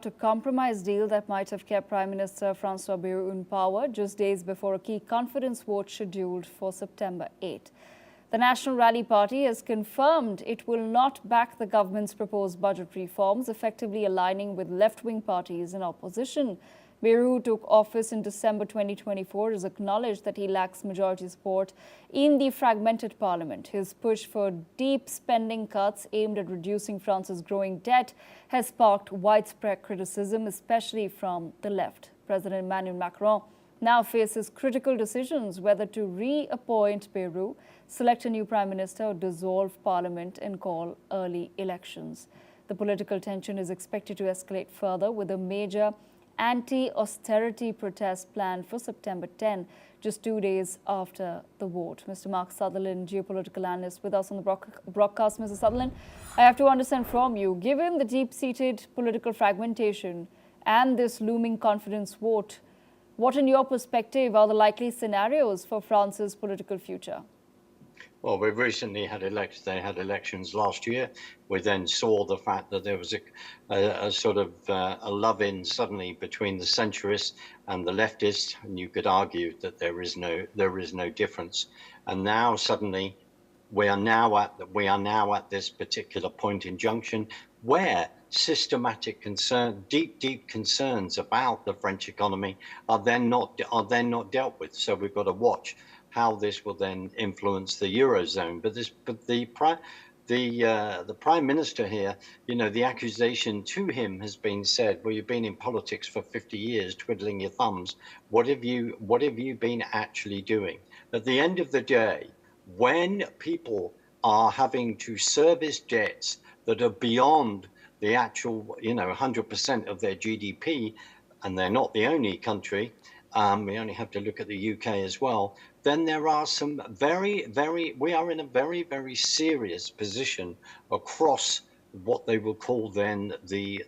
A compromise deal that might have kept Prime Minister François Bayrou in power just days before a key confidence vote scheduled for September 8. The National Rally Party has confirmed it will not back the government's proposed budget reforms, effectively aligning with left-wing parties in opposition. Bayrou, who took office in December 2024, has acknowledged that he lacks majority support in the fragmented parliament. His push for deep spending cuts aimed at reducing France's growing debt has sparked widespread criticism, especially from the left. President Emmanuel Macron now faces critical decisions whether to reappoint Bayrou, select a new prime minister, or dissolve parliament and call early elections. The political tension is expected to escalate further, with a major anti-austerity protest planned for September 10, just 2 days after the vote. Mr. Mark Sutherland, geopolitical analyst, with us on the broadcast. Mr. Sutherland, I have to understand from you, given the deep-seated political fragmentation and this looming confidence vote, what, in your perspective, are the likely scenarios for France's political future? Well, we've recently had elections. They had elections last year. We then saw the fact that there was a sort of a love-in suddenly between the centrists and the leftists, and you could argue that there is no difference. And now suddenly, we are now at this particular point in junction where systematic concern, deep concerns about the French economy are then not dealt with. So we've got to watch how this will then influence the Eurozone. But the Prime Minister here, you know, the accusation to him has been said, well, you've been in politics for 50 years, twiddling your thumbs. What have you been actually doing? At the end of the day, when people are having to service debts that are beyond the actual, 100% of their GDP, and they're not the only country, we only have to look at the UK as well, then there are some we are in a very serious position across what they will call then the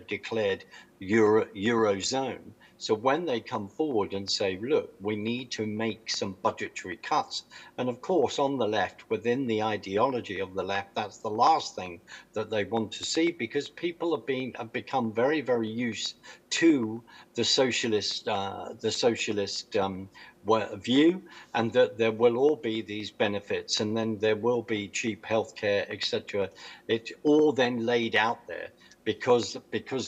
declared Eurozone. So when they come forward and say, look, we need to make some budgetary cuts, and of course on the left, within the ideology of the left, that's the last thing that they want to see, because people have become very used to the socialist view, and that there will all be these benefits, and then there will be cheap healthcare, etc. It's all then laid out there because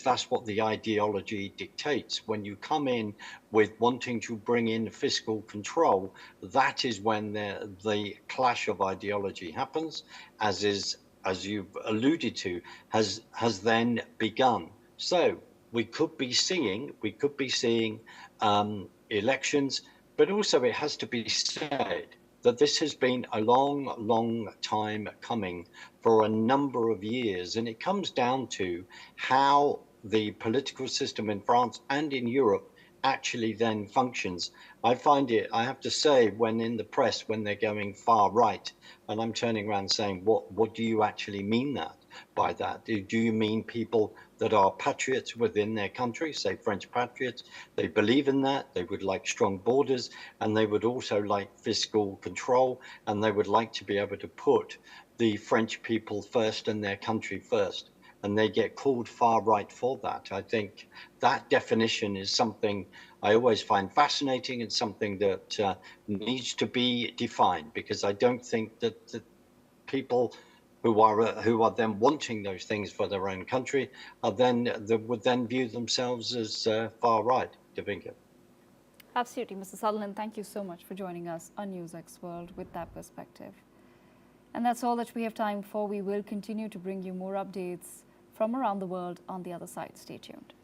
that's what the ideology dictates. When you come in with wanting to bring in fiscal control, that is when the clash of ideology happens, as you've alluded to, has then begun. So we could be seeing elections. But also it has to be said that this has been a long time coming for a number of years. And it comes down to how the political system in France and in Europe actually then functions. I find it, I have to say, when in the press, when they're going far right, and I'm turning around saying, what do you actually mean by that? Do you mean people that are patriots within their country, say French patriots? They believe in that, they would like strong borders, and they would also like fiscal control, and they would like to be able to put the French people first and their country first. And they get called far right for that. I think that definition is something I always find fascinating, and something that needs to be defined, because I don't think that the people who are then wanting those things for their own country would then view themselves as far right. Davinka. Absolutely, Mr. Sutherland. Thank you so much for joining us on NewsX World with that perspective. And that's all that we have time for. We will continue to bring you more updates from around the world on the other side. Stay tuned.